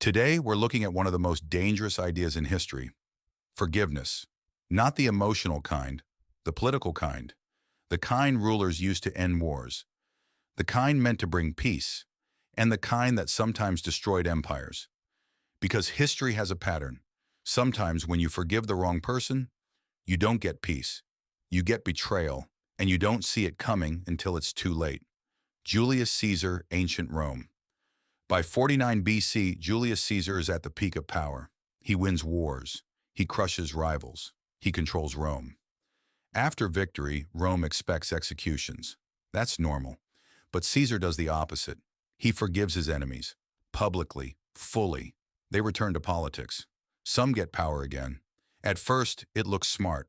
Today, we're looking at one of the most dangerous ideas in history, forgiveness. Not the emotional kind, the political kind, the kind rulers used to end wars, the kind meant to bring peace, and the kind that sometimes destroyed empires. Because history has a pattern. Sometimes when you forgive the wrong person, you don't get peace. You get betrayal, and you don't see it coming until it's too late. Julius Caesar, Ancient Rome. By 49 BC, Julius Caesar is at the peak of power. He wins wars. He crushes rivals. He controls Rome. After victory, Rome expects executions. That's normal. But Caesar does the opposite. He forgives his enemies. Publicly. Fully. They return to politics. Some get power again. At first, it looks smart.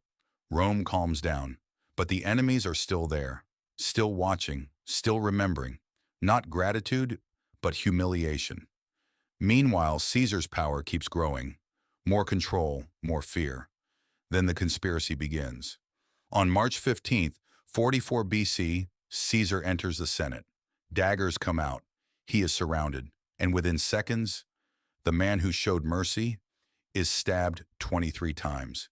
Rome calms down. But the enemies are still there. Still watching. Still remembering. Not gratitude, but humiliation. Meanwhile, Caesar's power keeps growing. More control, more fear. Then the conspiracy begins. On March 15th, 44 BC, Caesar enters the Senate. Daggers come out. He is surrounded. And within seconds, the man who showed mercy is stabbed 23 times.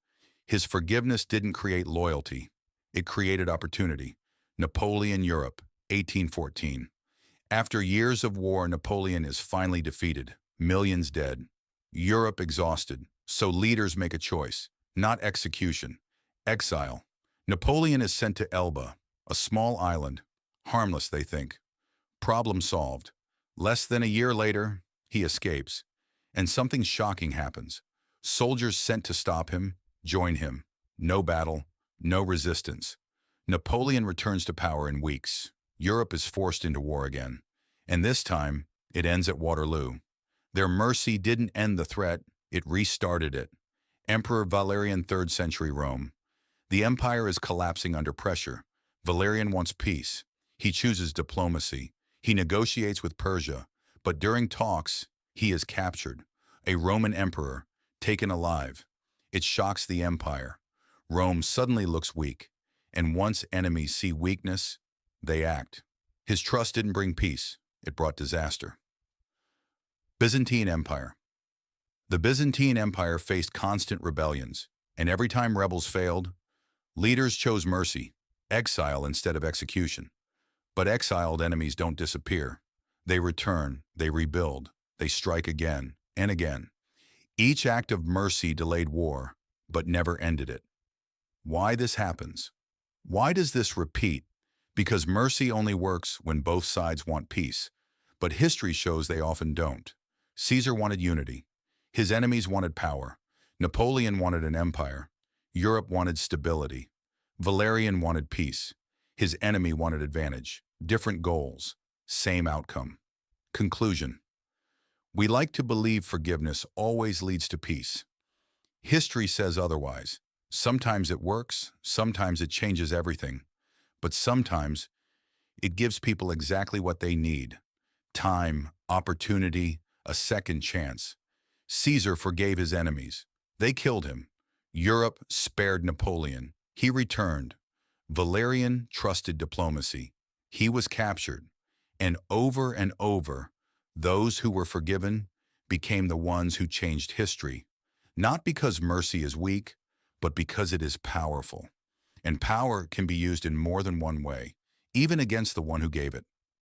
His forgiveness didn't create loyalty. It created opportunity. Napoleon, Europe, 1814. After years of war, Napoleon is finally defeated. Millions dead. Europe exhausted. So leaders make a choice. Not execution. Exile. Napoleon is sent to Elba, a small island. Harmless, they think. Problem solved. Less than a year later, he escapes. And something shocking happens. Soldiers sent to stop him join him. No battle, no resistance. Napoleon returns to power in weeks. Europe is forced into war again. And this time, it ends at Waterloo. Their mercy didn't end the threat, it restarted it. Emperor Valerian, 3rd century Rome. The empire is collapsing under pressure. Valerian wants peace. He chooses diplomacy. He negotiates with Persia. But during talks, he is captured. A Roman emperor, taken alive. It shocks the empire. Rome suddenly looks weak. And once enemies see weakness, they act. His trust didn't bring peace. It brought disaster. Byzantine Empire. The Byzantine Empire faced constant rebellions, and every time rebels failed, leaders chose mercy, exile instead of execution. But exiled enemies don't disappear. They return, they rebuild, they strike again and again. Each act of mercy delayed war, but never ended it. Why this happens? Why does this repeat? Because mercy only works when both sides want peace. But history shows they often don't. Caesar wanted unity. His enemies wanted power. Napoleon wanted an empire. Europe wanted stability. Valerian wanted peace. His enemy wanted advantage. Different goals. Same outcome. Conclusion. We like to believe forgiveness always leads to peace. History says otherwise. Sometimes it works, sometimes it changes everything. But sometimes it gives people exactly what they need. Time, opportunity, a second chance. Caesar forgave his enemies. They killed him. Europe spared Napoleon. He returned. Valerian trusted diplomacy. He was captured. And over, those who were forgiven became the ones who changed history. Not because mercy is weak, but because it is powerful. And power can be used in more than one way, even against the one who gave it.